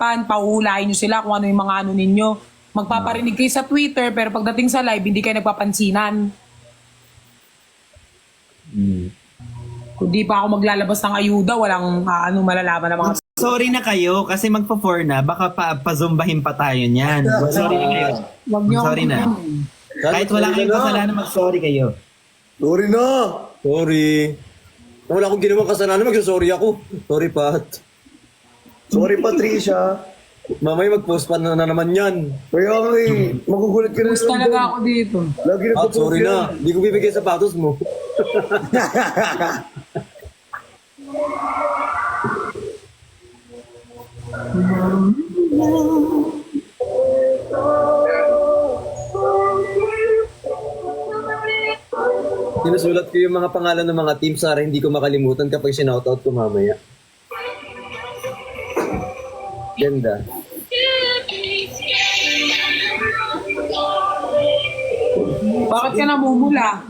usapan, pahuhulahin nyo sila kung ano yung mga ano ninyo. Magpaparinig kayo sa Twitter, pero pagdating sa live, hindi kayo nagpapansinan. Kung di pa ako maglalabas ng ayuda, walang malalaman ng mga... Sorry na kayo kasi magpo-4 na. Baka pazumbahin pa tayo niyan. Sorry na kayo. Wag nyo Sorry na. Kahit wala kayong kasalanan, mag-sorry kayo. Sorry na! Sorry. Wala akong ginawang kasalanan, mag-sorry ako. Sorry, Pat. Sorry, Patricia. Mamaya mag-post pa na naman yan. Kaya nga magugulat ka na Gusto talaga ako dito. Lagi na Pat, sorry na. Hindi ko bibigay sapatos mo. Sinusulat ko yung mga pangalan ng mga teams para hindi ko makalimutan kapag sinoutout ko mamaya. Ganda. Bakit ka namumula?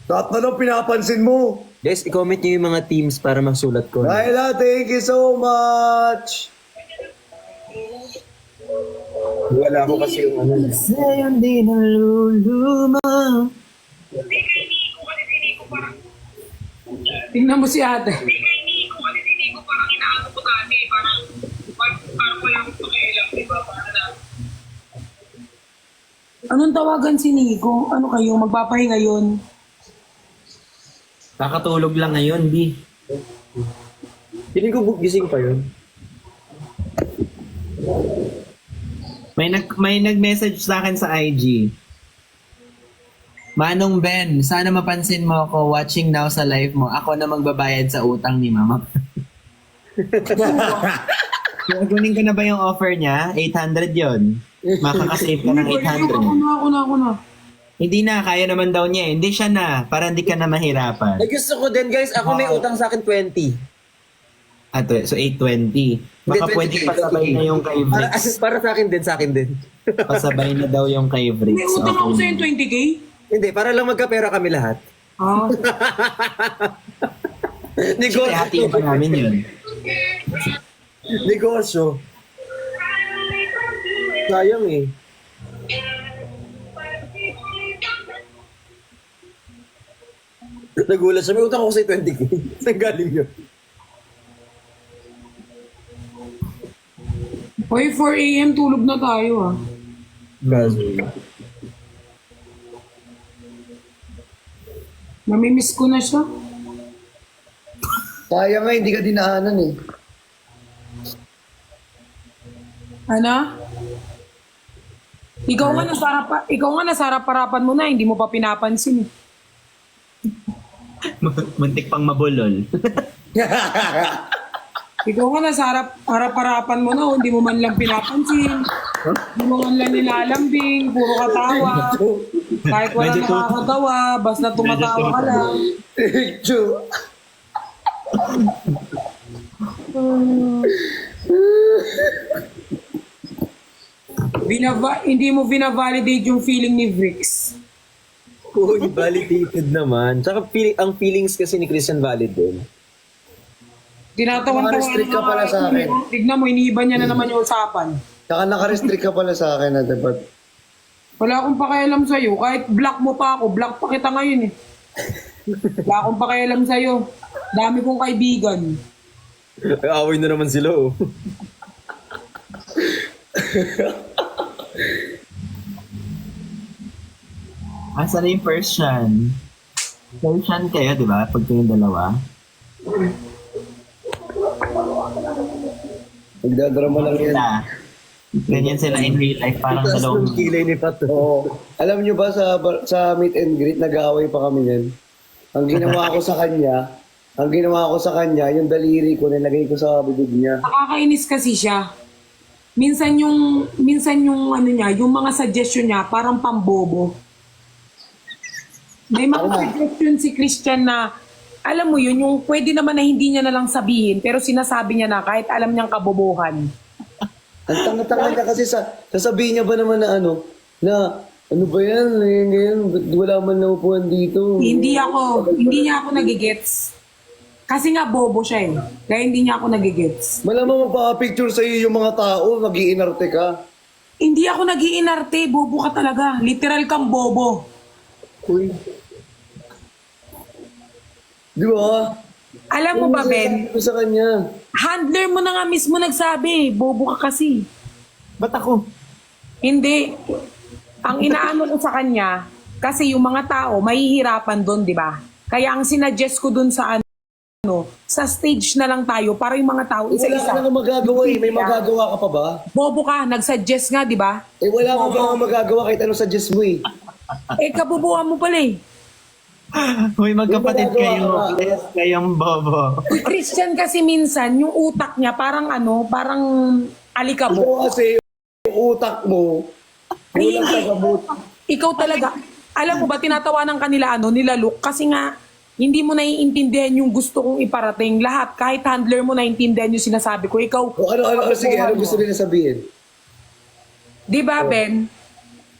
Lahat na lang pinapansin mo. Guys, i-comment nyo yung mga teams para masulat ko. Laila, thank you so much. Wala ko kasi yung ano. Sa'yo di naluluma. Tingnan mo si ate. Anong tawagan si Nico? Ano kayo? Magpapahinga yun? Kakatulog lang ngayon, di. Piling ko gising pa yun. May nag-message sa akin sa IG. Manong Ben, sana mapansin mo ako watching now sa live mo. Ako na magbabayad sa utang ni Mama. Kunin ko na ba yung offer niya? 800 yon. Makakasave ka ng 800. Ako na. Hindi na, kaya naman daw niya. Hindi siya na, para hindi ka na mahirapan. Ay, gusto ko din, guys. Ako may utang sa akin 20. Ato, so 820. Baka Hindi, pwede 20K. pasabay na yung kay Para, Vrix. para sa akin din, sa akin din. Pasabay na daw yung kay Vrix. May utang ako sa'yo 20K? Hindi, para lang magkapera kami lahat. Ah. Sige, hatiin pa namin yun. Negosyo. Sayang eh. Nagulat siya. May utang ako sa 20K. Saan galing yun? Hoy, 4 AM tulog na tayo ah. Gaso. Namimiss ko na siya. Kaya nga, hindi ka dinahanan eh. Ano? Ikaw nga nasa harap-harapan mo na, hindi mo pa pinapansin eh. Muntik pang mabulol. Ikaw nga nasa harap-harapan mo na, hindi mo man lang pinapansin. Hindi mo man lang nilalambing, puro katawa. Kahit wala Medyo nakakatawa, basta tumatawa ka lang. Chu. Hindi mo binavalidate yung feeling ni Vrix. Uy, validated naman. Tsaka ang feelings kasi ni Christian valid din. Tinatawan-tawan Naka-restrict ka pala sa akin. Tignan mo, iniiba niya na naman yung usapan. Saka naka-restrict ka pala sa akin na dapat. Wala akong pakialam sa'yo. Kahit block mo pa ako, block pa kita ngayon eh. Wala akong pakialam sa'yo. Dami kong kaibigan. Away na naman sila oh. Asa na yung Persian? Persian kayo, di ba? Pag kayong dalawa. Nagdadrama lang yan. Sila. Ganyan sila in real life. Parang Tapos dalawang... nung kilay ni Pat. Oo. Alam nyo ba sa meet and greet, nag-aaway pa kami yan. Ang ginawa ko sa kanya, yung daliri ko, nilagay ko sa bibig niya. Nakakainis kasi siya. Minsan yung ano niya, yung mga suggestion niya, parang pambobo. May mga suggestion si Christian na, alam mo yun, yung pwede naman na hindi niya na lang sabihin, pero sinasabi niya na kahit alam niyang kabobohan. Ang tanga-tanga niya kasi sasabihin niya ba naman na ano ba yan, ngayon, wala man na upuan dito. Hindi niya ako nagigets. Kasi nga bobo siya eh. Kaya hindi niya ako nagigets. Malamang magpapicture sa'yo yung mga tao, mag-iinarte ka. Hindi ako nag-iinarte. Bobo ka talaga. Literal kang bobo. Uy. Di ba? Alam mo ba, Ben? Ano sa kanya? Handler mo na nga mismo nagsabi. Bobo ka kasi. Ba't ako? Hindi. Ang inaano ko sa kanya, kasi yung mga tao, mahihirapan doon, di ba? Kaya ang sinuggest ko doon sa sa stage na lang tayo para yung mga tao Wala ka isa-isa. na magagawa eh. May magagawa ka pa ba? Bobo ka, nagsuggest nga, di ba? Eh wala ka ba nga magagawa kahit ano suggest mo eh. Eh, kabubuhan mo pala eh. Uy, magkapatid May kayo. magagawa ka. Yes, kayong bobo. Si Christian kasi minsan, yung utak niya parang parang alikabok. Ikaw kasi, yung utak mo, Ay, walang hindi. tagamot. Ikaw talaga, alam mo ba, tinatawanan kanila nila Luke, kasi nga, hindi mo naiintindihan yung gusto kong iparating. Lahat, kahit handler mo naiintindihan yung sinasabi ko. Ikaw, O ano, sige, ano gusto nila sabihin? di ba, Ben?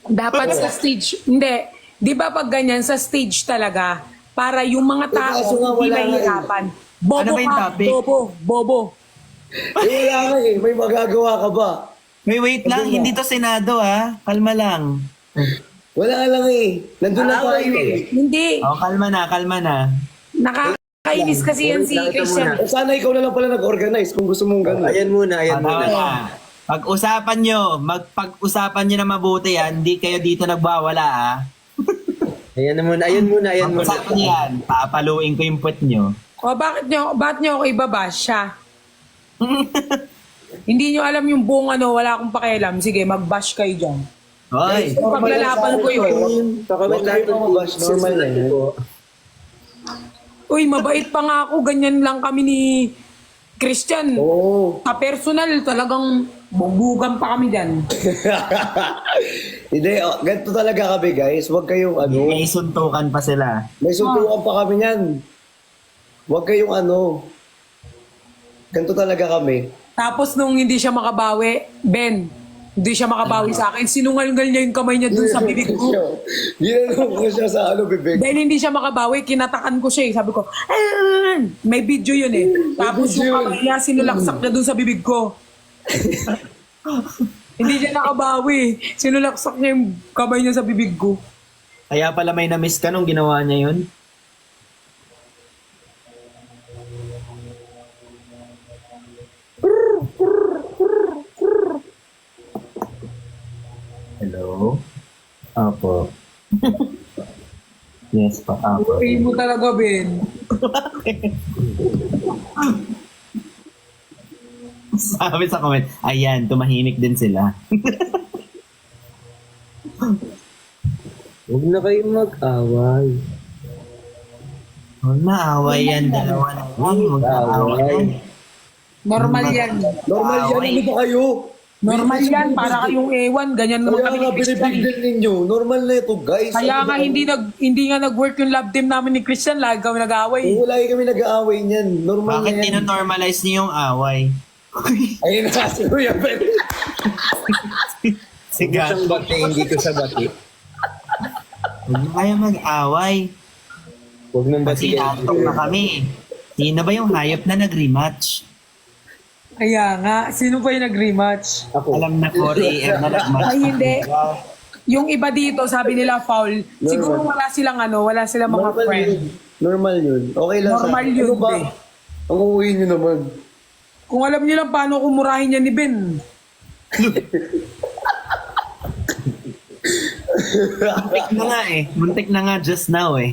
Dapat sa stage, hindi. Di ba pag ganyan, sa stage talaga, para yung mga kaso nga tao hindi wala nga eh. mahirapan. Bobo Ano ba yung ka, topic? bobo. Eh wala ka eh, may magagawa ka ba? May wait lang, hindi to Senado ha. Kalma lang. Wala lang eh. Nandun na tayo eh. Hindi. Oh, kalma na. Nakakainis kasi yan si Christian. Eh, sana ikaw na lang pala nag-organize kung gusto mong gano'n. Ayan muna, ayan Tama muna. na. Pag-usapan nyo, magpag-usapan nyo na mabuti yan, hindi kayo dito nagbawala ha. Ayan muna, ayan muna, ayan muna. Pag-usapan nyo yan, papaluin ko yung puwet nyo. O bakit nyo ako ibabash siya? Hindi nyo alam yung buong wala akong pakialam. Sige, mag-bash kayo dyan. Hoy, Paglalaban ko yun. Pakamit Huwag lahat kayo mamabash, normal na yan. Uy, mabait pa nga ako. Ganyan lang kami ni Christian. Oo. Sa personal, talagang bubugan pa kami dyan. Hindi, ganito talaga kami guys. Huwag kayong may suntukan pa sila. May suntukan pa kami yan. Huwag kayong Ganito talaga kami. Tapos nung hindi siya makabawi, Ben, hindi siya makabawi sa akin. Sinungalngal niya yung kamay niya dun sa bibig ko. Ginanong ko siya sa bibig. Dahil hindi siya makabawi, kinatakan ko siya eh. Sabi ko, may video yun eh. Tapos video yung yun. kamay niya, sinulaksak niya dun sa bibig ko. Hindi siya nakabawi. Sinulaksak niya yung kamay niya sa bibig ko. Kaya pala may na-miss ka nung ginawa niya yun. Hello? Apo. Yes pa, apo. Pay mo talaga, Ben. Sabi sa comment, ayan, tumahimik din sila. Huwag na kayo mag-away. Huwag na away yan, dalawa na yan. Huwag na away yan. Normal yan. Normal yan, ano ba kayo? Normal yan. Para kayong ewan. Ganyan naman Kaya kami nga, ni Christian. binibigyan ninyo. Normal na ito, guys. Kaya Ano nga ba? hindi nga nag-work yung love team namin ni Christian. Lagi kami nag-away. Lagi kami nag-aaway niyan. Normal Bakit na yan. nino-normalize niyo yung away? Ayun na, si Kuya Ben. Sige, Siyang bati, hindi ko siya bati. huwag na kayo mag-away. Huwag mong Kasi bati. natok na kami. Sino ba yung hayop na nag-rematch? Kaya nga. Sino pa yung nag-rematch? Ako. Alam na 4 a.m. na nag-match. Ay, hindi. Yung iba dito, sabi nila foul. Siguro wala silang wala silang mga Normal friend. yun. Normal yun. Okay lang Normal sa... yun, Ano ba? eh. Ang uuwi nyo naman. Kung alam niyo lang paano kumurahin yan ni Ben. Muntik na nga eh. Muntik na nga just now eh.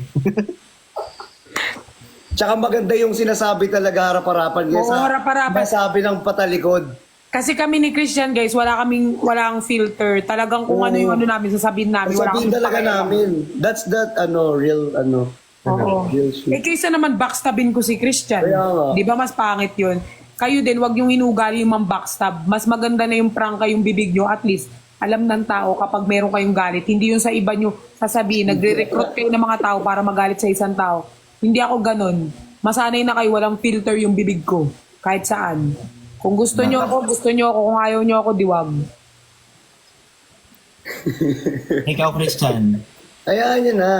Tsaka maganda yung sinasabi talaga harap-harapan. Oo, harap-harapan. Sabi ng patalikod. Kasi kami ni Christian, guys, walang filter. Talagang kung ano yung namin, sasabihin namin. Wala Sabihin kaming talaga pakialam. namin. That's that, real, Oo. real shit. Eh, kaysa naman backstabin ko si Christian. Kaya nga. Di ba mas pangit yun? Kayo din, wag yung hinugali yung backstab. Mas maganda na yung prank kayong bibig nyo. At least, alam ng tao kapag meron kayong galit. Hindi yun sa iba nyo sasabihin. Nagre-recruit kayo ng mga tao para magalit sa isang tao. Hindi ako ganun. Masanay na kayo, walang filter yung bibig ko. Kahit saan. Kung gusto nyo ako, gusto nyo ako. Kung ayaw nyo ako, diwag. Ikaw, Christian. Hayaan nyo na.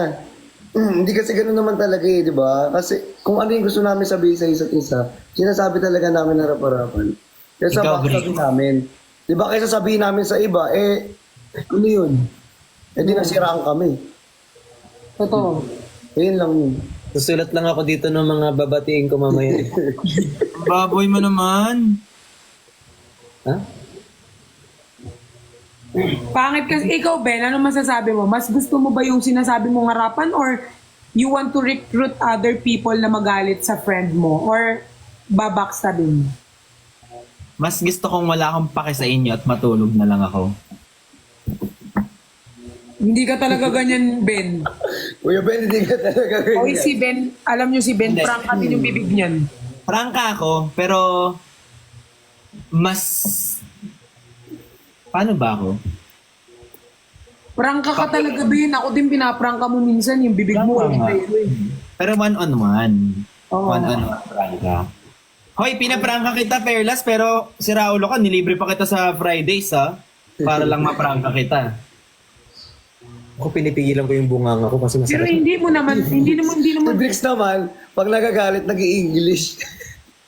Hindi kasi gano'n naman talaga eh, di ba? Kasi kung ano yung gusto namin sabihin sa isa't isa, sinasabi talaga namin harap-harapan. Kaya sa Ikaw, backstabbing namin. Di ba kaysa sabihin namin sa iba, ano yun? Di nasiraan kami. Totoo. Ayun lang yun. Susulat lang ako dito ng mga babatiin ko mamaya. Baboy mo naman. Ha? Pangit kasi, ikaw Ben, ano masasabi mo? Mas gusto mo ba yung sinasabi mong harapan or you want to recruit other people na magalit sa friend mo or babackstabin? Mas gusto kong wala akong pake sa inyo at matulog na lang ako. Hindi ka talaga ganyan, Ben. Kuya Ben, hindi ka talaga Oy, ganyan. si Ben, alam nyo si Ben, Hindi. prank din yung bibig niyan. Prangka ako, pero mas... Paano ba ako? Prangka ka talaga, Ben. Ako din pinaprangka mo minsan yung bibig mo. Prangka nga. Pero one-on-one. Oo. One-on-one prangka. Hoy, pinaprangka kita, Perlas, pero si Raulo ka, nilibre pa kita sa Fridays, ha? Para lang maprangka kita. Ako pinipigilan ko yung bunganga ko kasi Pero masakit. hindi naman. Si Bricks naman, pag nagagalit, nag-i-English.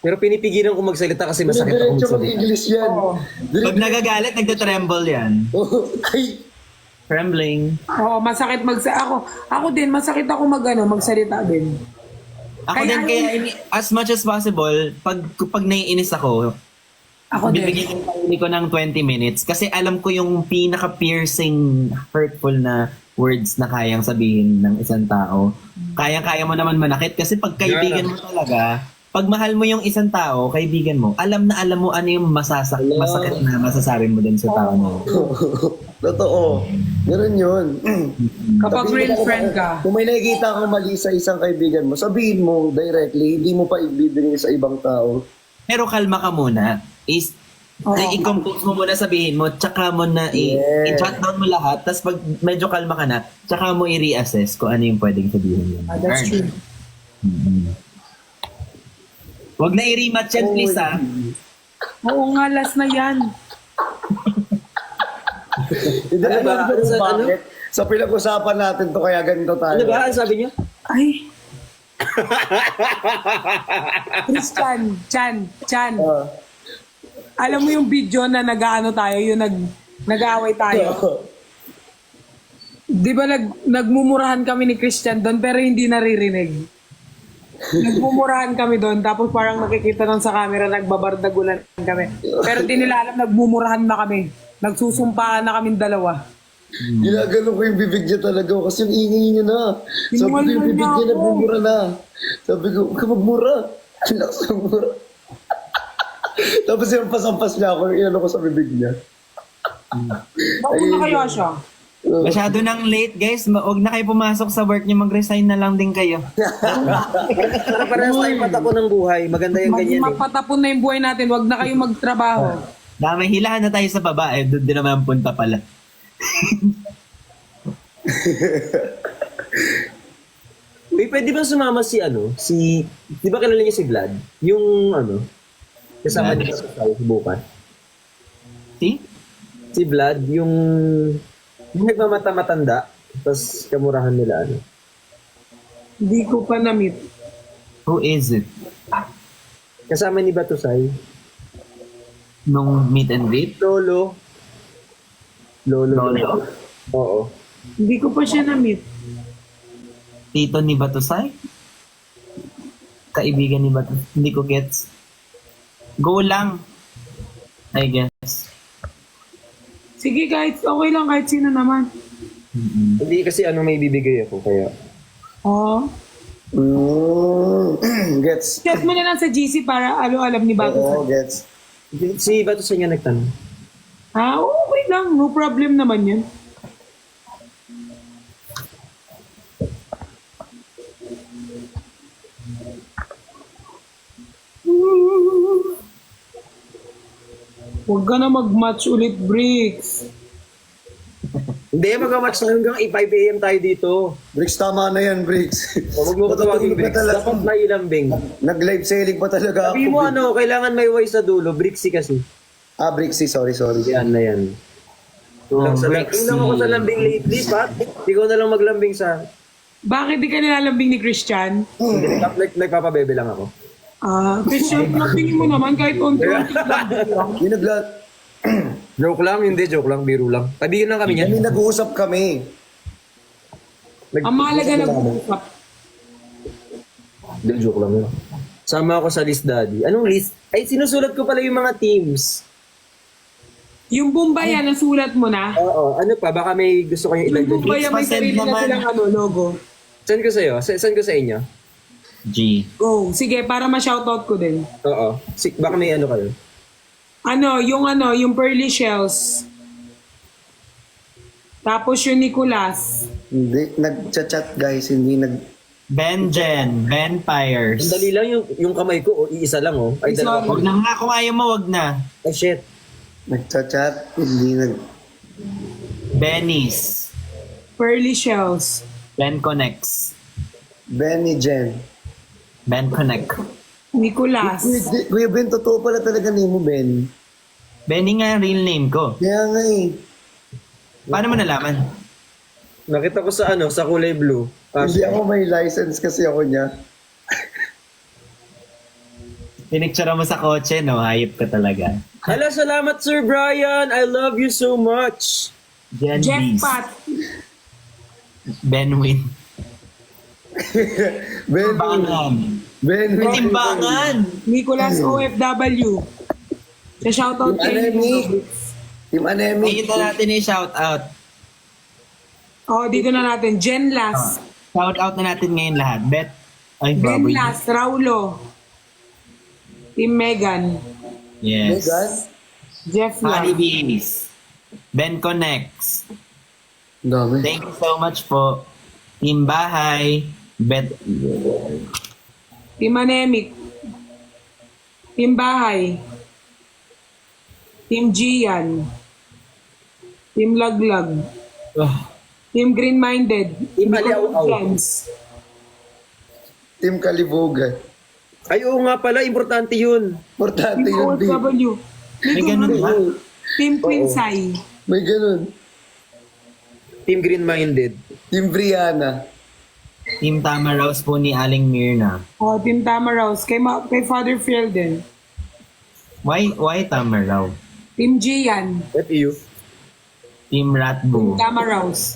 Pero pinipigilan ko magsalita kasi masakit ako Diretso magsalita. mag-English yan. Oo. Pag nagagalit, nagtatremble yan. Ay, Trembling. Oo, masakit ako din, masakit ako magsalita din. Ako Kaya din, kaya as much as possible, pag naiinis ako, Ako din. bibigyan ko ng 20 minutes kasi alam ko yung pinaka-piercing, hurtful na words na kayang sabihin ng isang tao. Kayang-kaya mo naman manakit kasi pag kaibigan mo talaga, pag mahal mo yung isang tao, kaibigan mo, alam mo ano yung masakit na masasabi mo din sa tao mo. totoo. Ganun yun. Kapag Sabihin real mo friend talaga, ka. Kung may nakikita kang mali sa isang kaibigan mo, sabihin mo directly, hindi mo pa ibibigay sa ibang tao. Pero kalma ka muna. Oo. I-compose mo muna, sabihin mo, tsaka mo na Yeah. i-chat down mo lahat, tapos pag medyo kalma ka na, tsaka mo i-reassess kung ano yung pwedeng sabihin mo. That's true. Huwag na i-rematch yan, please, ha? Oo nga, last na yan. Hindi Ano ba? alam ko Sa- kung bakit. Sa pinag-usapan natin to, kaya ganito tayo. Ano ba? Ano sabi niyo? Ay. Christian, Chan. Ah. Alam mo yung video na nag-ano tayo, yung nag-aaway tayo. Di ba nagmumurahan kami ni Christian doon pero hindi naririnig. Nagmumurahan kami doon tapos parang nakikita lang sa camera nagbabardagulan kami. Pero di nila alam nagmumurahan na kami. Nagsusumpaan na kaming dalawa. Ginagano ko yung bibig niya talaga kasi yung ingay niya na. Sabi ko yung Inuwan bibig niya niya ako. nagmumura na. Sabi ko, huwag ka magmura. Ang lakas ng mura. Tapos yung pasampas niya ako, inano ko sa bibig niya. Bakit na kaya siya? Masyado nang late, guys. Huwag na kayo pumasok sa work niyo. Mag-resign na lang din kayo. Para parehas tayo patako ng buhay. Maganda yung ganyan eh. Mapatapon na yung buhay natin. Huwag na kayong magtrabaho. May hilahan na tayo sa babae. Doon din naman ang punta pala. Uy, pwede ba sumama si di ba kilala niyo si Vlad? Yung kasama Vlad? niya sa bukas. See? Si Vlad, yung nagmamata-matanda, tapos kamurahan nila Hindi ko pa na-meet. Who is it? Kasama ni Batusay. Nung meet and greet? Lolo. Lolo? Oo. Hindi ko pa siya na-meet. Tito ni Batusay? Kaibigan ni Batusay? Hindi ko gets. Go lang. I guess. Sige, okay lang kahit sino naman. Hindi kasi may bibigay ako, kaya. Oo. Gets. Chat mo na lang sa GC para alam ni Bato. Oo, gets. Si Batusay nga nagtanong. Okay lang. No problem naman yun. Huwag ka na mag-match ulit, Bricks. Hindi, mag-match na hanggang 5 a.m. tayo dito. Bricks, tama na yan, Bricks. Huwag mo ko tawagin Matutulog na Bricks. talaga. Dapat may ilambing. Nag-live selling pa talaga ako. Sabi mo Bricks. kailangan may way sa dulo. Brixie kasi. Brixie, sorry. Yan na yan. Kulang sa Brixie. Tingnan ako sa lambing lately, Pat. Ikaw na lang maglambing sa... Bakit di ka nilalambing ni Christian? Nagpapabebe lang ako. Christian, lambingin mo naman kahit onti. Yung Joke lang, hindi. Joke lang, biro lang. Kaibigan lang kami niyan. Kami nag-uusap kami. Ang mahalaga nag-uusap. Hindi, joke lang yun. Sama ako sa list, Daddy. Anong list? Ay, sinusulat ko pala yung mga teams. Yung Bumbaya, nasulat mo na. Oo, ano pa? Baka may gusto kayong Yung ilagay. Bumbaya, may Pasend sarili na naman. silang logo. Send ko sa'yo. Send ko sa inyo. G. Go. Sige, para ma-shoutout ko din. Oo. Baka may ano kayo. Yung Pearly Shells. Tapos yung Nicolas. Hindi, nag-chat guys, hindi nag... Benjen, Vampires. Ang dali lang yung kamay ko. Iisa lang, oh. Ay, Sorry. dalawa. Wag na nga, kung ayaw mo, wag na. Ay, shit. Nag-chat, hindi nag... Benny's, Pearly Shells. Ben Connects, Benny Jen. Ben Connect. Nicolas. Kuya Ben, totoo pala talaga name mo, Ben. Benny nga ang real name ko. Kaya nga eh. Paano mo nalaman? Nakita ko sa sa kulay blue. Hindi ako may license kasi ako niya. Pinicture mo sa kotse, no? Hayop ka talaga. Hala, salamat, Sir Brian. I love you so much. Jen Jeff Bees, Pat. Benwin. Ben, Timbangan. Ben, Timbangan! Nicolas OFW. Sa shoutout Team Anemic. Team Anemic. Ngayon na natin i-shout out. Dito na natin. Jen Las. Shout out na natin ngayon lahat. Ay, Ben baboy. Las. Raulo. Team Megan. Yes. Megan? Jeff Honey Las. Bees. Ben Connects. Dami. Thank you so much po. Team Bahay. Team Anemic. Team Bahay. Team Gian. Team Laglag. Team Green Minded. Team Aliaw-aw. Friends. Team Kalibugan. Ay, oo nga pala. Importante yun. Importante Team yun, Team. OFW. May ganun ba? Team Quinsay. May ganun. Team Green-Minded. Team Brianna. Team Tama Rose po ni Aling Mirna. Team Tamaraws. Kay Father Phil din. Why Tama Raw? Team Gian. FEU. Team Ratbo. Tamaraws.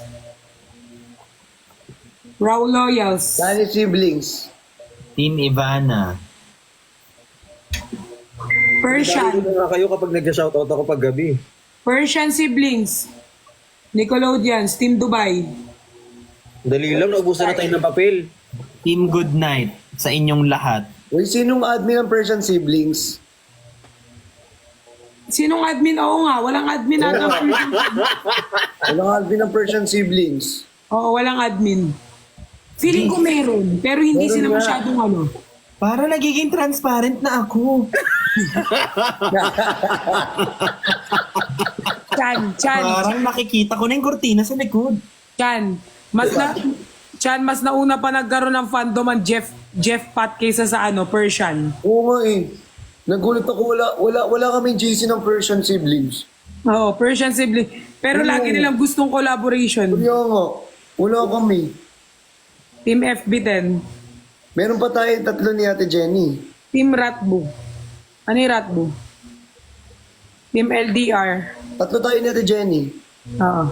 Raw Loyals. Dani siblings. Team Ivana. Persian. Dahil na kayo kapag nag-shoutout ako pag gabi. Persian Siblings. Nickelodeons. Team Dubai. Dali lang, naubusan na tayo ng papel. Team Good Night sa inyong lahat. Uy, sinong admin ng Persian siblings? Sinong admin? Oo nga, walang admin ata. Walang admin ng Persian siblings. Oo, walang admin. Feeling ko meron, pero hindi Meron sila nga. masyadong ano. Para nagiging transparent na ako. Chan. Parang nakikita ko na yung kortina sa likod. Mas nauna pa nagkaroon ng fandom ang Jeff Pat kaysa sa Persian. Oo nga eh. Nagulat ako, wala kaming GC ng Persian siblings. Oo, Persian Siblings. Pero lagi nilang gustong collaboration. Kaya nga, wala kami. Team FB10. Meron pa tayo tatlo ni Ate Jenny. Team Ratbo. Ano yung Ratbo? Team LDR. Tatlo tayo ni Ate Jenny. Oo.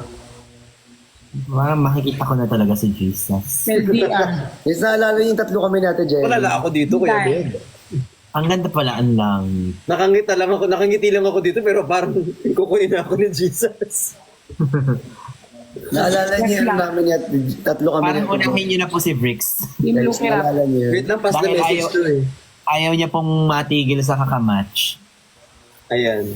Parang makikita ko na talaga si Jesus. LDR. Yes, naalala niyo yung tatlo kami ni Ate Jenny. Wala ako dito, Kuya Dahil. Ben. Ang ganda pala ang lang. Nakangiti lang ako dito, pero parang kukunin na ako ni Jesus. Naalala niyo yung namin niya, tatlo kami Parang ni Ate unahin niyo na po si Bricks. Team Jenny. Look It Up. Naalala niyo yun. Wait lang, pass the Dahil message to eh. Ayaw niya pong matigil sa kakamatch. Ayan.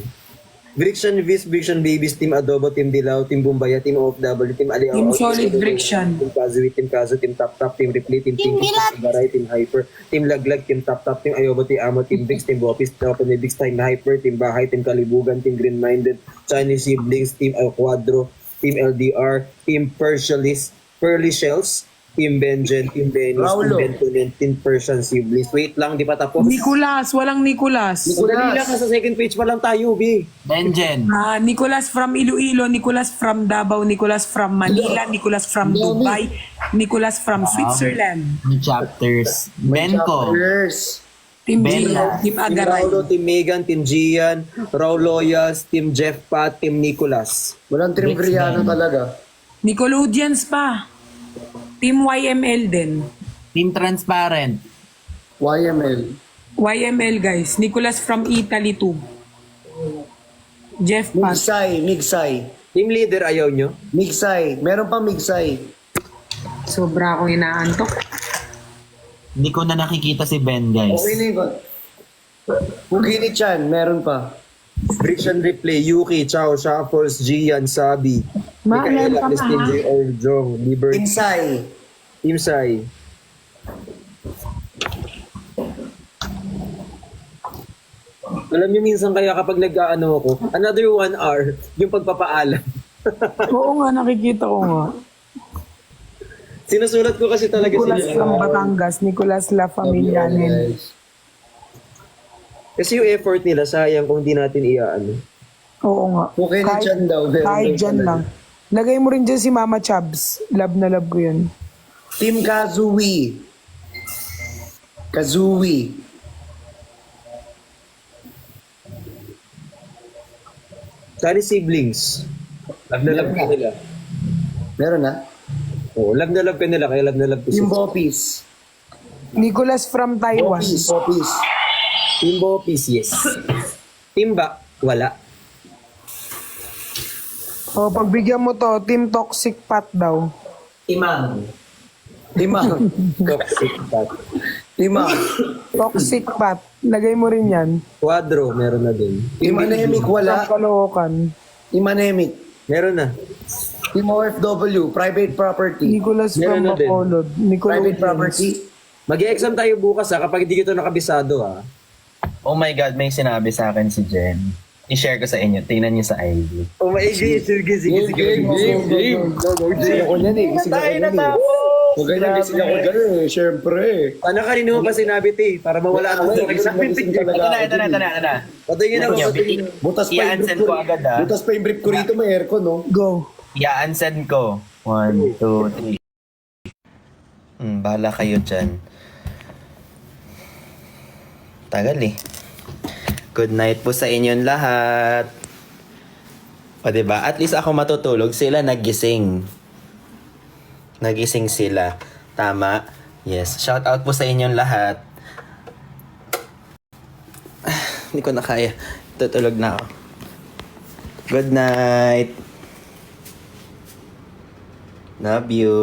Briction Vis, Briction Babies, Team Adobo, Team Dilaw, Team Bumbaya, Team OFW, Team Aliaw, Team Solid Briction. Team Kazuit, Team Kazo, Team Tap Tap, Team Replay, Team Team Baray, Team Hyper, Team Laglag, Team Tap Tap, Team Ayobo, Team Amo, Team Bix, Team Bopis, Team Team Hyper, Team Bahay, Team Kalibugan, Team Green Minded, Chinese Siblings, Team Al Quadro, Team LDR, Team Persialis, Pearly Shells, Team Benjen, Team Benis, Raulo. Team Bentonen, Team Persian Siblings. Wait lang, di pa tapos. Nicolas, walang Nicolas. Dali lang, nasa second page pa lang tayo, B. Benjen. Nicolas from Iloilo, Nicolas from Davao, Nicolas from Manila, Nicolas from Dubai, Nicolas from Switzerland. May chapters. Benko. Chapters. Team Ben. Gia, Team Team Agaray. Raulo, Team Megan, Team Gian, Raul Loyas, Team Jeff Pat, Team Nicolas. Walang Trimbriano talaga. Nickelodeons pa. Team YML din. Team Transparent. YML. YML guys. Nicolas from Italy too. Jeff Pat. Migsay. Team Leader, ayaw nyo? Migsay. Meron pa Migsay. Sobra akong inaantok. Hindi ko na nakikita si Ben, guys. Okay na yun. Huginit yan. Meron pa. Bricks and Replay, Yuki, Chao, Shuffles, Gian, Sabi, Maalala Michaela, pa Christine, nga. J. Orjong, Liber, Migsay. Team Sai. Alam niyo minsan kaya kapag nag-ano ako, another 1 hour, yung pagpapaalam. Oo nga, nakikita ko nga. Sinusulat ko kasi talaga Nicolas sila. from Batangas, Nicolas La Familianen. Kasi yung effort nila, sayang kung di natin iaano. Oo nga. Okay na dyan daw. Meron Kahit daw dyan pala. lang. Lagay mo rin dyan si Mama Chabs. Love na love ko yun. Team Kazui. Kazui. Sali siblings. Love na love ka nila. Meron na? Oo, love na love ka nila, kaya love na love ko Team sila. Bopis. Nicolas from Taiwan. Bopis. Team Bopis, yes. Team Ba, wala. O, pagbigyan mo to, Team Toxic Pat daw. Timang. Timang. Toxic Pat. Timang. Toxic Pat. Lagay mo rin yan. Quadro, meron na din. Team Anemic wala. Kalookan. Team Anemic. Meron na. Team OFW. Private property. Nicolas from Meron na din. Bacolod. Private property. Mag-exam tayo bukas kapag hindi kita nakabisado Oh my God, may sinabi sa akin si Jen. I-share ko sa inyo. Tingnan niyo sa ID. Oh my God, sige. Game. Gising ako niyan eh. Gising ako niyan eh. Huwag ganyan, gising ako gano'n eh. Siyempre. Ano kanino mo pa sinabi, te? Para mawala ang sa exam. Gising talaga ako dyan eh. Patingin ako sa tingin. Butas pa yung brief I-unsend ko. ko agad ah. Butas pa yung brief ko rito. May aircon no. Go. I-unsend ko. 1, 2, 3. Bahala kayo dyan. Tagal eh. Good night po sa inyong lahat. O diba? At least ako matutulog. Sila nagising. Nagising sila. Tama? Yes. Shout out po sa inyong lahat. Hindi ko na kaya. Tutulog na ako. Good night. Love you.